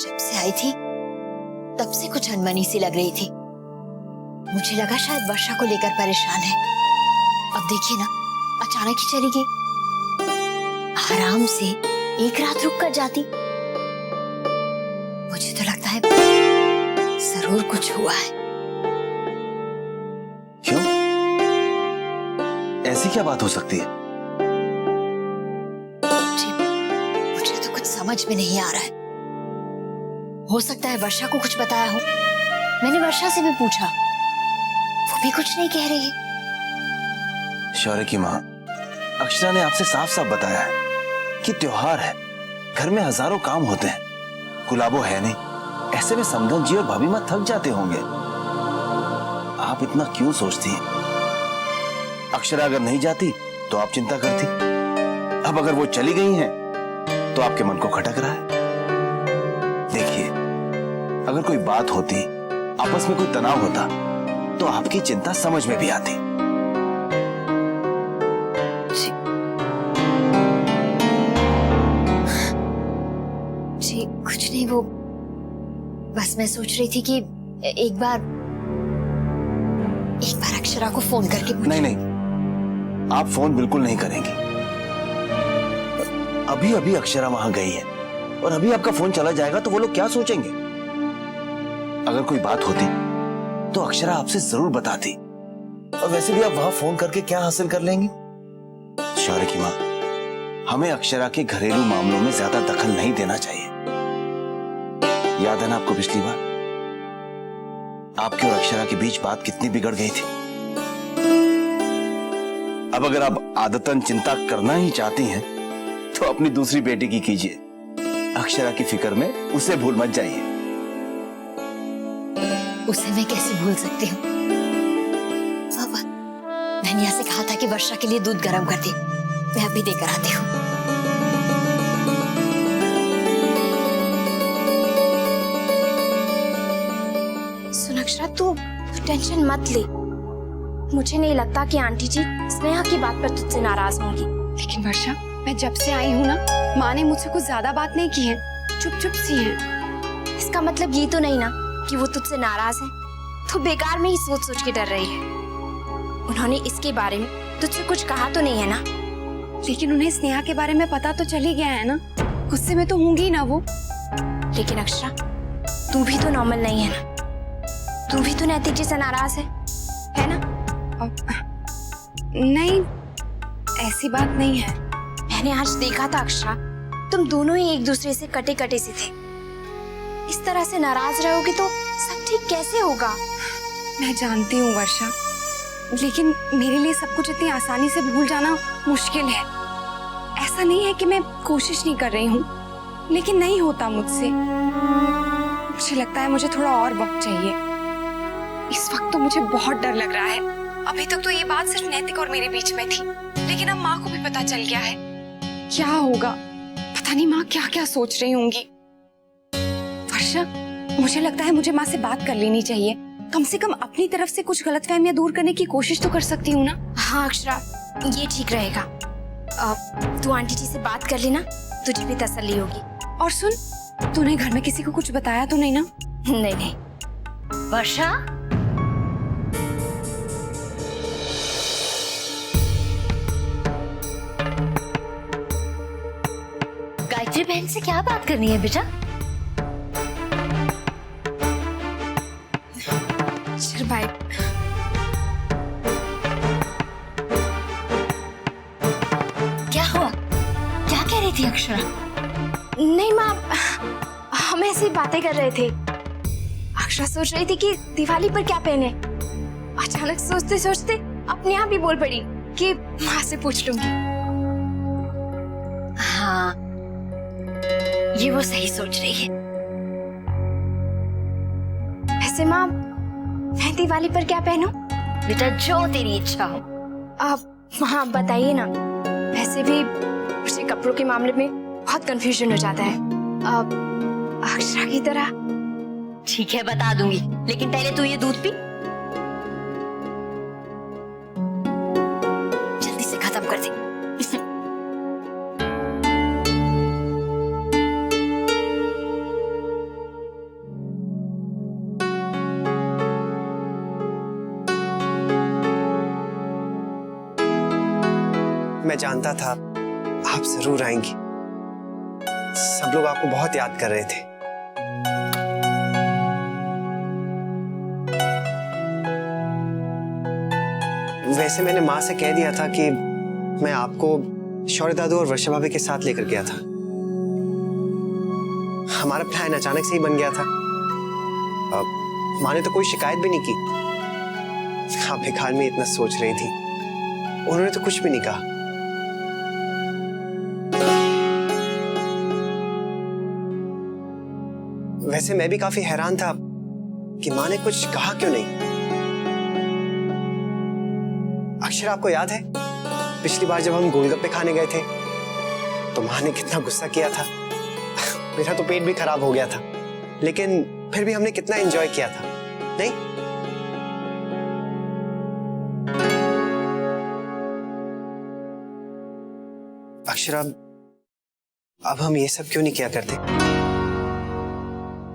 जब से आई थी तब से कुछ अनमनी सी लग रही थी। मुझे लगा शायद वर्षा को लेकर परेशान है। अब देखिए ना, अचानक ही चली गई। आराम से एक रात रुक कर जाती। मुझे तो लगता है जरूर कुछ हुआ है। क्यों? ऐसी क्या बात हो सकती है? जी, मुझे तो कुछ समझ में नहीं आ रहा है। हो सकता है वर्षा को कुछ बताया हो। मैंने वर्षा से भी पूछा, वो भी कुछ नहीं कह रही है। शौर्य की माँ, अक्षरा ने आपसे साफ साफ बताया है कि त्योहार है, घर में हजारों काम होते हैं, गुलाबो है नहीं। ऐसे में समधन जी और भाभी माँ थक जाते होंगे। आप इतना क्यों सोचती हैं? अक्षरा अगर नहीं जाती तो आप चिंता करती। अब अगर वो चली गई हैं तो आपके मन को खटक रहा है। देखिए, अगर कोई बात होती, आपस में कोई तनाव होता तो आपकी चिंता समझ में भी आती। जी कुछ नहीं, वो बस मैं सोच रही थी कि एक बार अक्षरा को फोन करके नहीं नहीं, आप फोन बिल्कुल नहीं करेंगी। अभी अभी अक्षरा वहां गई है और अभी आपका फोन चला जाएगा तो वो लोग क्या सोचेंगे? अगर कोई बात होती तो अक्षरा आपसे जरूर बताती। और वैसे भी आप वहां फोन करके क्या हासिल कर लेंगी? शौर्य की माँ, हमें अक्षरा के घरेलू मामलों में ज्यादा दखल नहीं देना चाहिए। याद है ना आपको पिछली बार आपके और अक्षरा के बीच बात कितनी बिगड़ गई थी? अब अगर आप आदतन चिंता करना ही चाहती हैं तो अपनी दूसरी बेटी की कीजिए। अक्षरा की फिक्र में उसे भूल मत जाइए। उसे मैं कैसे भूल सकती हूँ? धनिया से कहा था कि वर्षा के लिए दूध गर्म कर दे। मैं अभी देकर आती हूँ। सुन अक्षरा, तू टेंशन मत ले। मुझे नहीं लगता कि आंटी जी स्नेहा की बात पर तुझसे नाराज होंगी। लेकिन वर्षा, मैं जब से आई हूँ ना, माँ ने मुझसे कुछ ज्यादा बात नहीं की है, चुप चुप सी है। इसका मतलब ये तो नहीं ना कि वो तुझसे नाराज है, तो बेकार में ही सोच सोच के डर रही है। उन्होंने इसके बारे में तुझसे कुछ कहा तो नहीं है ना? लेकिन उन्हें स्नेहा के बारे में पता तो चल ही गया है ना, गुस्से में तो होंगी ना वो। लेकिन अक्षरा, तू भी तो नॉर्मल नहीं है ना, तू भी तो नैतिक जी से नाराज है ना? नहीं, ऐसी बात नहीं है। मैंने आज देखा था अक्षरा, तुम दोनों ही एक दूसरे से कटे कटे से थे। इस तरह से नाराज रहोगे तो सब ठीक कैसे होगा? मैं जानती हूँ वर्षा, लेकिन मेरे लिए सब कुछ इतनी आसानी से भूल जाना मुश्किल है। ऐसा नहीं है कि मैं कोशिश नहीं कर रही हूँ, लेकिन नहीं होता मुझसे। मुझे लगता है मुझे थोड़ा और वक्त चाहिए। इस वक्त तो मुझे बहुत डर लग रहा है। अभी तक तो ये बात सिर्फ नैतिक और मेरे बीच में थी, लेकिन अब माँ को भी पता चल गया है। क्या होगा पता नहीं, माँ क्या क्या सोच रही होंगी। वर्षा, मुझे लगता है मुझे माँ से बात कर लेनी चाहिए। कम से कम अपनी तरफ से कुछ गलतफहमियां दूर करने की कोशिश तो कर सकती हूँ ना। हाँ अक्षरा, ये ठीक रहेगा। तू आंटी जी से बात कर लेना, तुझे भी तसल्ली होगी। और सुन, तूने घर में किसी को कुछ बताया तो नहीं ना? नहीं नहीं। वर्षा, गायत्री बहन से क्या बात करनी है बेटा? चल बाय। क्या हुआ? क्या कह रही थी अक्षरा? नहीं माँ, हम ऐसी बातें कर रहे थे। अक्षरा सोच रही थी कि दिवाली पर क्या पहने। अचानक सोचते सोचते अपने आप ही बोल पड़ी कि माँ से पूछ लूंगी। हाँ, ये वो सही सोच रही है। वैसे माँ, मैं दिवाली पर क्या पहनूं? बेटा, जो तेरी इच्छा हो। आप हाँ बताइए ना। वैसे भी मुझे कपड़ों के मामले में बहुत कंफ्यूजन हो जाता है। अक्षरा की तरह। ठीक है, बता दूंगी, लेकिन पहले तू ये दूध पी। जल्दी से खत्म कर दे। मैं जानता था आप जरूर आएंगी। सब लोग आपको बहुत याद कर रहे थे। वैसे मैंने माँ से कह दिया था कि मैं आपको शौर्य दादू और वर्षा भाभी के साथ लेकर गया था। हमारा प्लान अचानक से ही बन गया था। माँ ने तो कोई शिकायत भी नहीं की। आप बेकार में इतना सोच रही थी, उन्होंने तो कुछ भी नहीं कहा। वैसे मैं भी काफी हैरान था कि माँ ने कुछ कहा क्यों नहीं। अक्षर, आपको याद है पिछली बार जब हम गोलगप्पे खाने गए थे तो माँ ने कितना गुस्सा किया था। मेरा तो पेट भी खराब हो गया था, लेकिन फिर भी हमने कितना एंजॉय किया था, नहीं? अक्षर, अब हम ये सब क्यों नहीं किया करते?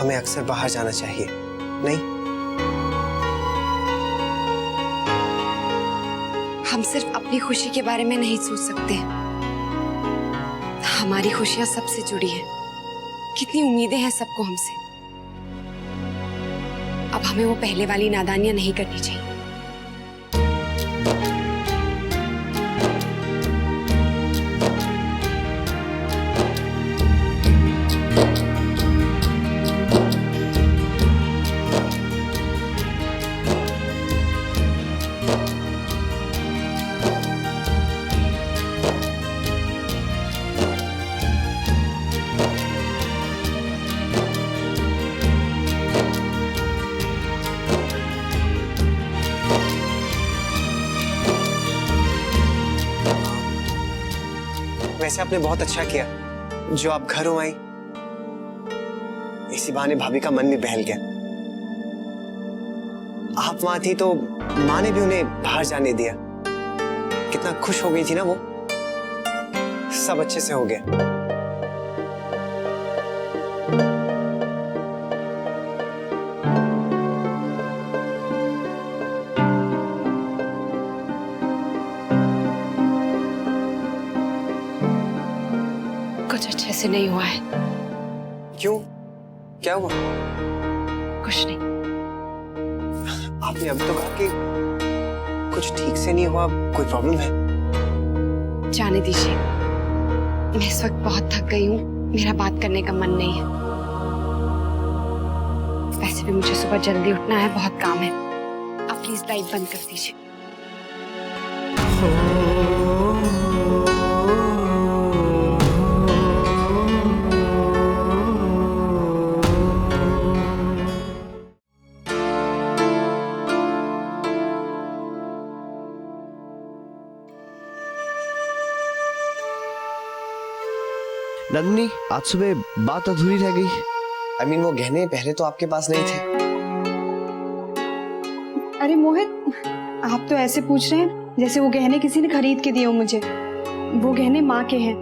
हमें अक्सर बाहर जाना चाहिए, नहीं? हम सिर्फ अपनी खुशी के बारे में नहीं सोच सकते। हमारी खुशियां सबसे जुड़ी हैं। कितनी उम्मीदें हैं सबको हमसे। अब हमें वो पहले वाली नादानियां नहीं करनी चाहिए। वैसे आपने बहुत अच्छा किया जो आप घरों आई। इसी बहाने भाभी का मन भी बहल गया। आप वहां थी तो माँ ने भी उन्हें बाहर जाने दिया। कितना खुश हो गई थी ना वो। सब अच्छे से हो गया। कुछ अच्छे से नहीं हुआ है। क्यों? क्या हुआ? कुछ नहीं। आपने अभी तो कहा कि कुछ ठीक से नहीं हुआ, कोई प्रॉब्लम है? जाने दीजिए, मैं इस वक्त बहुत थक गई हूँ। मेरा बात करने का मन नहीं है। वैसे भी मुझे सुबह जल्दी उठना है, बहुत काम है। आप प्लीज लाइट बंद कर दीजिए। नंदनी, आज सुबह बात अधूरी रह गई। I mean, वो गहने पहले तो आपके पास नहीं थे। अरे मोहित, आप तो ऐसे पूछ रहे हैं जैसे वो गहने किसी ने खरीद के दिए हो मुझे। वो गहने माँ के हैं।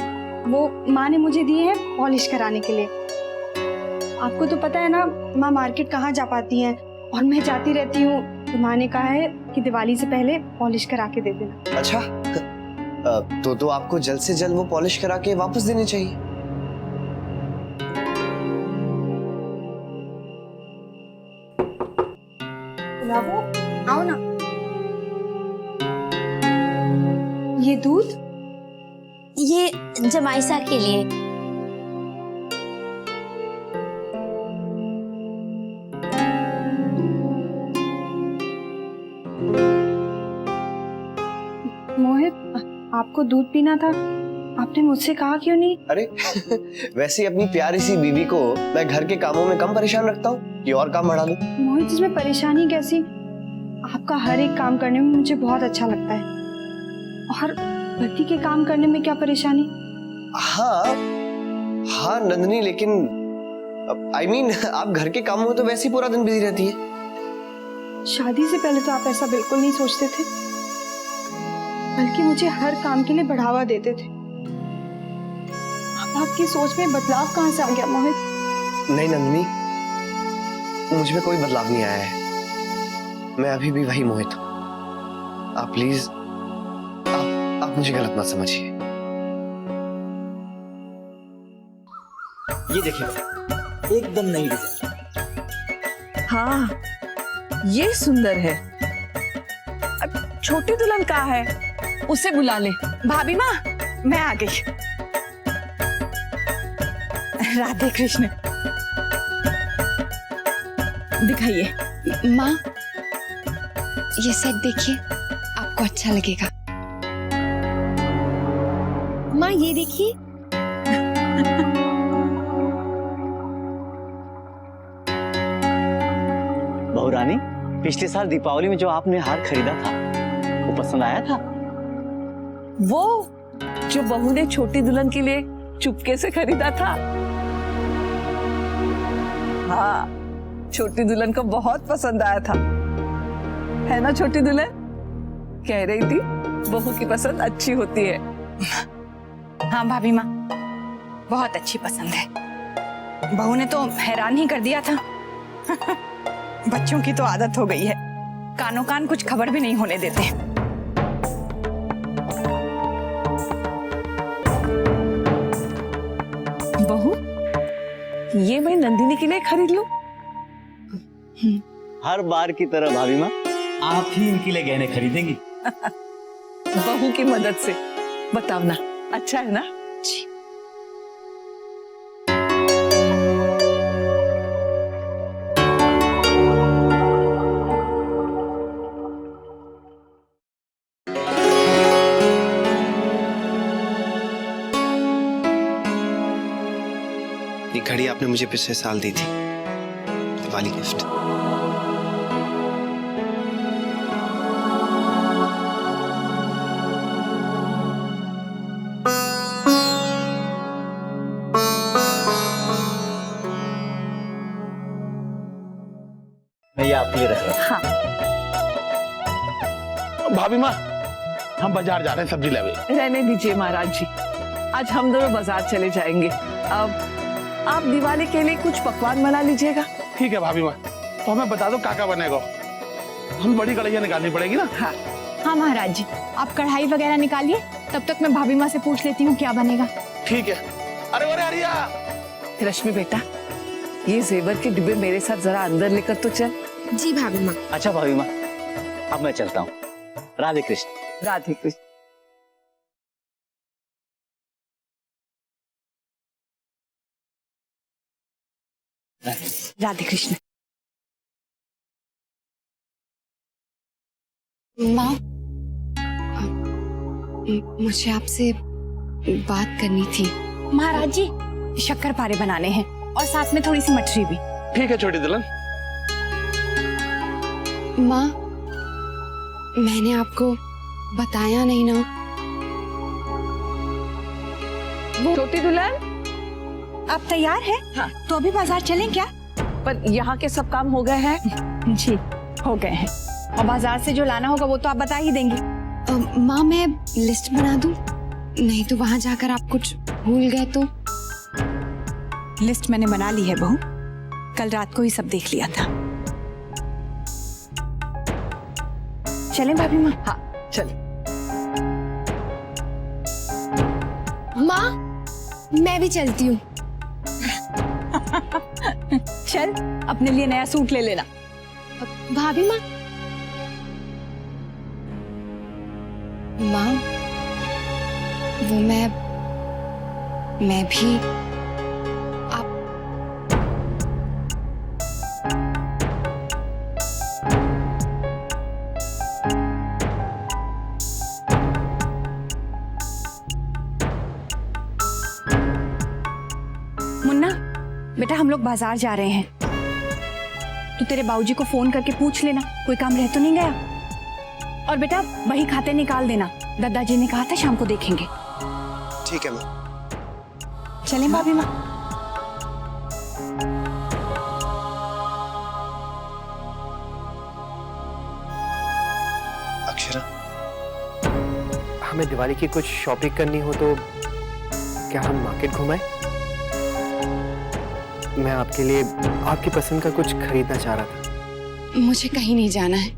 वो माँ ने मुझे दिए हैं पॉलिश कराने के लिए। आपको तो पता है ना, माँ मार्केट कहाँ जा पाती हैं, और मैं जाती रहती हूँ। तो माँ ने कहा है कि दिवाली से पहले पॉलिश करा के दे देना। अच्छा, तो आपको जल्द से जल्द वो पॉलिश करा के वापस देनी चाहिए। बाबू, आओ ना। ये दूध? ये जमाइसा के लिए। मोहित, आपको दूध पीना था, आपने मुझसे कहा क्यों नहीं? अरे वैसे ही अपनी प्यारी सी बीवी को मैं घर के कामों में कम परेशान रखता हूँ कि और काम बढ़ा दूं। मोहित, इसमें परेशानी कैसी? आपका हर एक काम करने में मुझे बहुत अच्छा लगता है। और पति के काम करने में क्या परेशानी? हाँ हाँ नंदनी, लेकिन I mean, आप घर के कामों में तो वैसे ही पूरा दिन बिजी रहती है। शादी से पहले तो आप ऐसा बिल्कुल नहीं सोचते थे, बल्कि मुझे हर काम के लिए बढ़ावा देते थे। अब आपकी सोच में बदलाव कहाँ से आ गया मोहित? नहीं नंदनी, मुझ में कोई बदलाव नहीं आया है। मैं अभी भी वही मोहित हूँ। आप प्लीज आप आप मुझे गलत मत समझिए। ये देखिए एकदम नई डिजाइन। हाँ, ये सुंदर है। अब छोटी दुल्हन कहाँ है? उसे बुला ले। भाभी माँ, मैं आ गई। राधे कृष्ण। दिखाइए। माँ, ये सेट देखिए, आपको अच्छा लगेगा। माँ ये देखिए। बहू रानी, पिछले साल दीपावली में जो आपने हार खरीदा था वो पसंद आया था? वो जो बहू ने छोटी दुल्हन के लिए चुपके से खरीदा था। हाँ, छोटी दुल्हन को बहुत पसंद आया था, है ना छोटी दुल्हन? कह रही थी बहू की पसंद अच्छी होती है। हाँ भाभी माँ, बहुत अच्छी पसंद है। बहू ने तो हैरान ही कर दिया था। बच्चों की तो आदत हो गई है, कानों कान कुछ खबर भी नहीं होने देते। बहू, ये मैं नंदिनी के लिए खरीद लूं? हर बार की तरह भाभी माँ, आप ही इनके लिए गहने खरीदेंगी। बहू की मदद से। बताओ ना, अच्छा है ना? जी। ये घड़ी आपने मुझे पिछले साल दी थी, दिवाली गिफ्ट। मैं ये आपके लिए रख रहा हूँ। भाभी माँ, हम बाजार जा रहे हैं सब्जी लेने। रहने दीजिए महाराज जी, आज हम दोनों बाजार चले जाएंगे। अब आप दिवाली के लिए कुछ पकवान बना लीजिएगा। ठीक है भाभी माँ, तो हमें बता दो क्या बनेगा। हम बड़ी कढ़ाइयाँ निकालनी पड़ेगी ना? हाँ हाँ महाराज जी, आप कढ़ाई वगैरह निकालिए, तब तक मैं भाभी माँ से पूछ लेती हूँ क्या बनेगा। ठीक है। अरे अरे अरिया, रश्मि बेटा, ये जेवर के डिब्बे मेरे साथ जरा अंदर लेकर तो चल। जी भाभी माँ। अच्छा भाभी माँ, अब मैं चलता हूँ। राधे कृष्ण। राधे कृष्ण। राधे कृष्ण। माँ, मुझे आपसे बात करनी थी। महाराज जी, शक्कर पारे बनाने हैं और साथ में थोड़ी सी मठरी भी। ठीक है छोटी दुल्हन। माँ, मैंने आपको बताया नहीं ना। छोटी दुल्हन, आप तैयार हैं? हाँ। तो अभी बाजार चलें क्या? पर यहाँ के सब काम हो गए हैं? जी, हो गए हैं। और बाजार से जो लाना होगा वो तो आप बता ही देंगी। माँ, मैं लिस्ट बना दूं? नहीं तो वहां जाकर आप कुछ भूल गए तो। लिस्ट मैंने बना ली है बहू, कल रात को ही सब देख लिया था। चलें भाभी माँ? हाँ चल। माँ, मैं भी चलती हूँ। चल, अपने लिए नया सूट ले लेना। भाभी माँ। माँ, वो मैं भी आप मुन्ना बेटा, हम लोग बाजार जा रहे हैं, तो तेरे बाबूजी को फोन करके पूछ लेना कोई काम रह तो नहीं गया। और बेटा वही खाते निकाल देना, दादाजी ने कहा था शाम को देखेंगे। ठीक है माँ। चलें भाभी माँ? अक्षरा, हमें दिवाली की कुछ शॉपिंग करनी हो तो क्या हम मार्केट घुमाएं? मैं आपके लिए आपकी पसंद का कुछ खरीदना चाह रहा था। मुझे कहीं नहीं जाना है,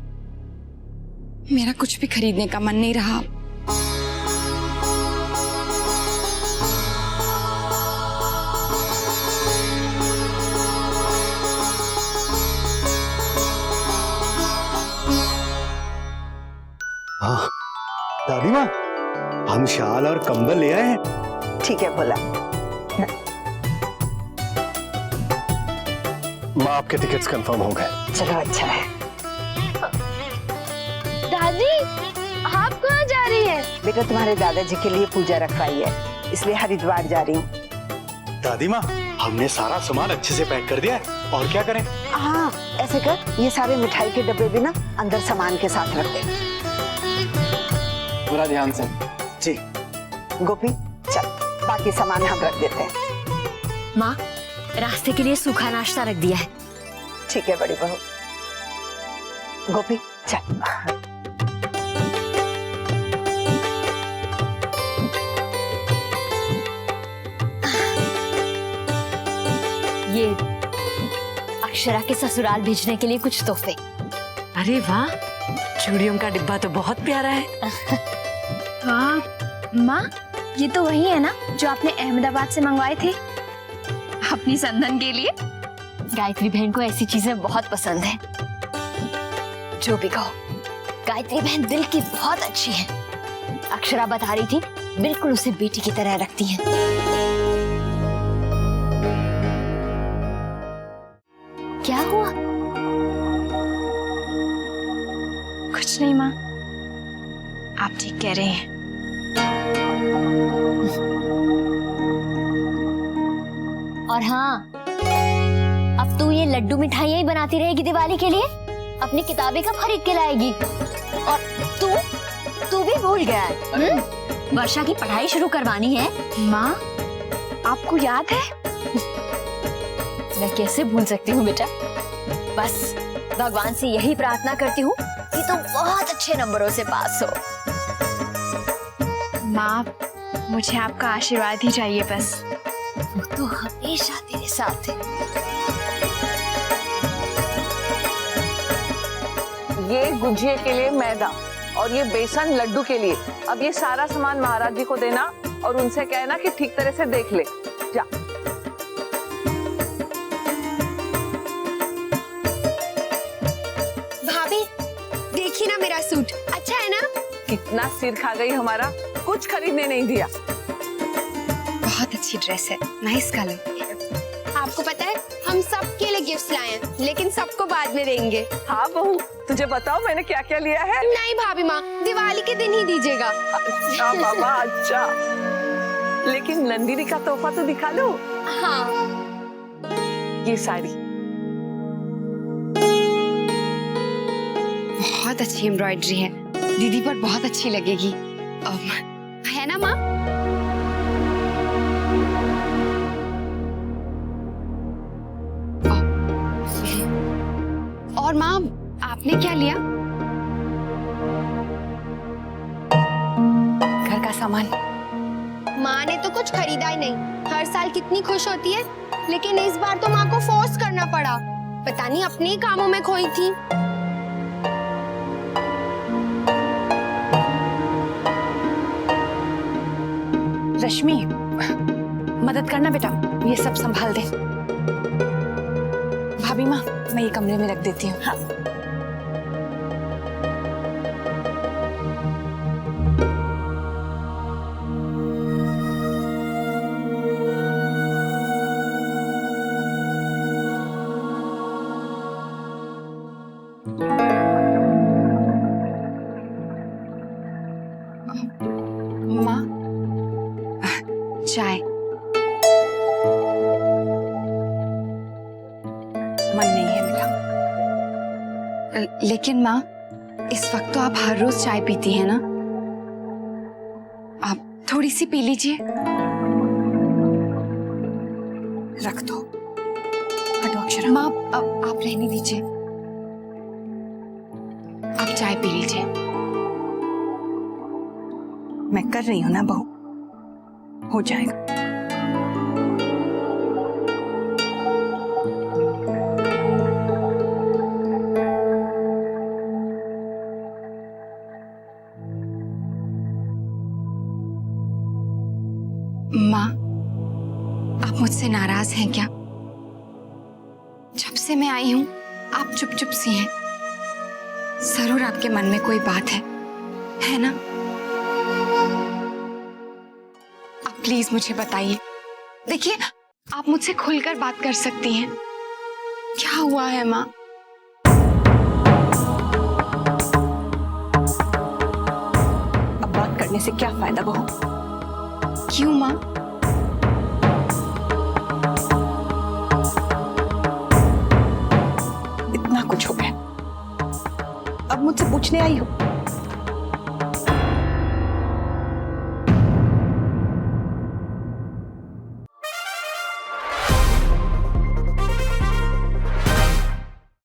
मेरा कुछ भी खरीदने का मन नहीं रहा। शाल और कंबल ले आए हैं। ठीक है बोला। माँ आपके टिकट्स कंफर्म हो गए। चलो अच्छा है। दादी आप कहाँ जा रही हैं? बेटा तुम्हारे दादाजी के लिए पूजा रखवाई है, इसलिए हरिद्वार जा रही हूँ। दादी माँ, हमने सारा सामान अच्छे से पैक कर दिया है, और क्या करें? हाँ ऐसे कर, ये सारे मिठाई के डब्बे भी ना अंदर सामान के साथ रख दे। पूरा ध्यान से। जी। गोपी चल, बाकी सामान हम रख देते हैं। माँ, रास्ते के लिए सूखा नाश्ता रख दिया है। ठीक है बड़ी बहू। गोपी चल। ये अक्षरा के ससुराल भेजने के लिए कुछ तोहफे। अरे वाह, चूड़ियों का डिब्बा तो बहुत प्यारा है। हाँ माँ, ये तो वही है ना जो आपने अहमदाबाद से मंगवाए थे अपनी संदन के लिए। गायत्री बहन को ऐसी चीजें बहुत पसंद है। जो भी कहो, गायत्री बहन दिल की बहुत अच्छी है। अक्षरा बता रही थी, बिल्कुल उसे बेटी की तरह रखती है। क्या हुआ? कुछ नहीं माँ, आप ठीक कह रहे हैं। और हाँ, अब तू ये लड्डू मिठाइयाँ ही बनाती रहेगी दिवाली के लिए? अपनी किताबें कब खरीद के लाएगी? और तू भी भूल गया है? वर्षा की पढ़ाई शुरू करवानी है। माँ, आपको याद है? मैं कैसे भूल सकती हूँ बेटा। बस भगवान से यही प्रार्थना करती हूँ कि तुम बहुत अच्छे नंबरों से पास हो। माँ, मुझे आपका आशीर्वाद ही चाहिए बस। वो तो हमेशा तेरे साथ है। ये गुजिया के लिए मैदा और ये बेसन लड्डू के लिए। अब ये सारा सामान महाराज जी को देना और उनसे कहना कि ठीक तरह से देख ले। जा। भाभी देखिए ना मेरा सूट अच्छा है ना? कितना सिर खा गई हमारा, कुछ खरीदने नहीं दिया। बहुत अच्छी ड्रेस है, नाइस कलर। आपको पता है हम सबके लिए गिफ्ट्स लाए हैं, लेकिन सबको बाद में देंगे। हाँ बहू, तुझे बताओ मैंने क्या क्या लिया है? नहीं भाभी माँ, दिवाली के दिन ही दीजिएगा। अच्छा बाबा अच्छा, लेकिन नंदिनी का तोहफा तो दिखा लो। हाँ, ये साड़ी बहुत अच्छी एम्ब्रॉयडरी है, दीदी पर बहुत अच्छी लगेगी। है ना माँ? और माँ, आपने क्या लिया? घर का सामान। माँ ने तो कुछ खरीदा ही नहीं। हर साल कितनी खुश होती है, लेकिन इस बार तो माँ को फोर्स करना पड़ा। पता नहीं अपने ही कामों में खोई थी। रश्मि, मदद करना बेटा, ये सब संभाल दे। भाभी माँ, मैं ये कमरे में रख देती हूँ। हाँ। माँ, चाय। मन नहीं है मेरा। लेकिन माँ, इस वक्त तो आप हर रोज चाय पीती हैं ना? आप थोड़ी सी पी लीजिए। रख दो। हटो अक्षरा। माँ, आप रहने दीजिए। आप चाय पी लीजिए। मैं कर रही हूँ ना बहू, हो जाएगा। माँ, आप मुझसे नाराज हैं क्या? जब से मैं आई हूं आप चुप चुप सी हैं। जरूर आपके मन में कोई बात है ना? प्लीज मुझे बताइए। देखिए, आप मुझसे खुलकर बात कर सकती हैं। क्या हुआ है माँ? अब बात करने से क्या फायदा बहू? क्यों माँ? इतना कुछ हो गया, अब मुझसे पूछने आई हो?